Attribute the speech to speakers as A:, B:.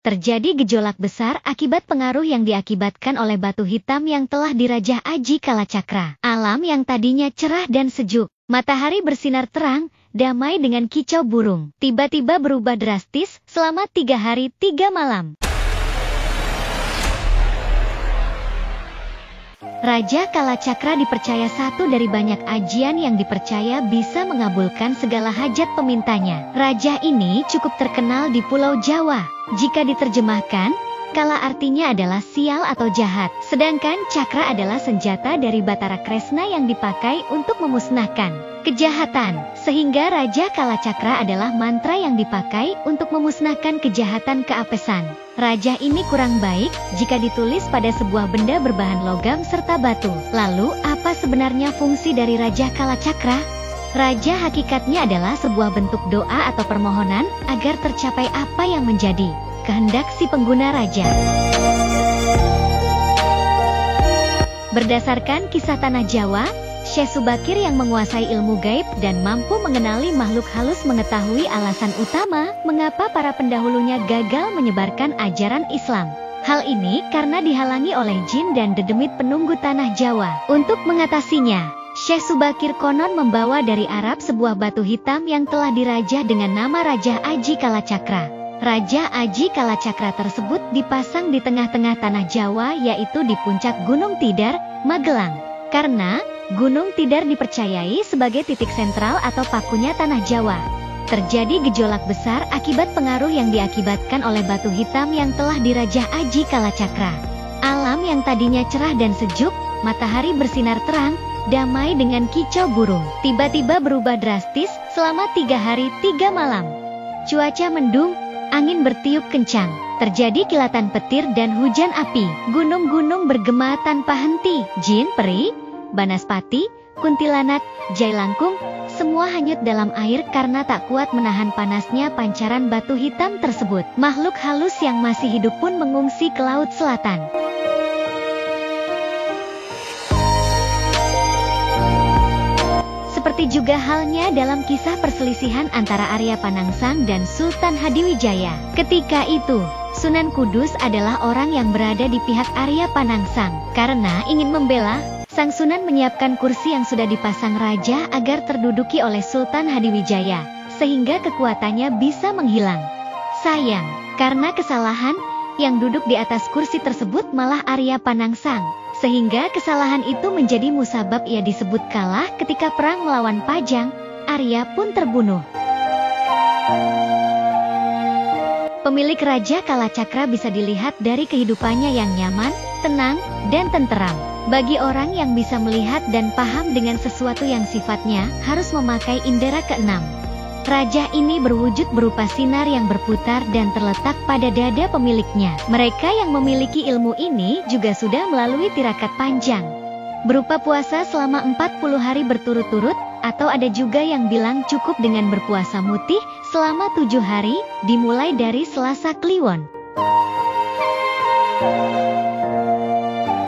A: terjadi gejolak besar akibat pengaruh yang diakibatkan oleh batu hitam yang telah dirajah Aji Kalacakra. Alam yang tadinya cerah dan sejuk, matahari bersinar terang, damai dengan kicau burung, tiba-tiba berubah drastis selama 3 hari 3 malam. Raja Kalacakra dipercaya satu dari banyak ajian yang dipercaya bisa mengabulkan segala hajat pemintanya. Raja ini cukup terkenal di Pulau Jawa. Jika diterjemahkan, Kala artinya adalah sial atau jahat, sedangkan cakra adalah senjata dari Batara Kresna yang dipakai untuk memusnahkan kejahatan. Sehingga Raja Kalacakra adalah mantra yang dipakai untuk memusnahkan kejahatan keapesan. Raja ini kurang baik jika ditulis pada sebuah benda berbahan logam serta batu. Lalu, apa sebenarnya fungsi dari Raja Kalacakra? Raja hakikatnya adalah sebuah bentuk doa atau permohonan agar tercapai apa yang menjadi kehendak si pengguna raja. Berdasarkan kisah tanah Jawa, Syekh Subakir yang menguasai ilmu gaib dan mampu mengenali makhluk halus mengetahui alasan utama mengapa para pendahulunya gagal menyebarkan ajaran Islam. Hal ini karena dihalangi oleh jin dan dedemit penunggu tanah Jawa. Untuk mengatasinya, Syekh Subakir konon membawa dari Arab sebuah batu hitam yang telah dirajah dengan nama Raja Aji Kalacakra. Raja Aji Kalacakra tersebut dipasang di tengah-tengah tanah Jawa, yaitu di puncak Gunung Tidar, Magelang. Karena Gunung Tidar dipercayai sebagai titik sentral atau pakunya tanah Jawa. Terjadi gejolak besar akibat pengaruh yang diakibatkan oleh batu hitam yang telah dirajah Aji Kalacakra. Alam yang tadinya cerah dan sejuk, matahari bersinar terang, damai dengan kicau burung, tiba-tiba berubah drastis selama 3 hari 3 malam. Cuaca mendung, angin bertiup kencang, terjadi kilatan petir dan hujan api, gunung-gunung bergema tanpa henti, jin, peri, banaspati, kuntilanak, jailangkung, semua hanyut dalam air karena tak kuat menahan panasnya pancaran batu hitam tersebut. Makhluk halus yang masih hidup pun mengungsi ke Laut Selatan. Seperti juga halnya dalam kisah perselisihan antara Arya Panangsang dan Sultan Hadiwijaya. Ketika itu, Sunan Kudus adalah orang yang berada di pihak Arya Panangsang. Karena ingin membela, Sang Sunan menyiapkan kursi yang sudah dipasang raja agar terduduki oleh Sultan Hadiwijaya, sehingga kekuatannya bisa menghilang. Sayang, karena kesalahan, yang duduk di atas kursi tersebut malah Arya Panangsang. Sehingga kesalahan itu menjadi musabab ia disebut kalah ketika perang melawan Pajang. Arya pun terbunuh. Pemilik Raja Kalacakra bisa dilihat dari kehidupannya yang nyaman, tenang, dan tenteram. Bagi orang yang bisa melihat dan paham dengan sesuatu yang sifatnya harus memakai indera keenam. Raja ini berwujud berupa sinar yang berputar dan terletak pada dada pemiliknya. Mereka yang memiliki ilmu ini juga sudah melalui tirakat panjang, berupa puasa selama 40 hari berturut-turut, atau ada juga yang bilang cukup dengan berpuasa mutih selama 7 hari, dimulai dari Selasa Kliwon.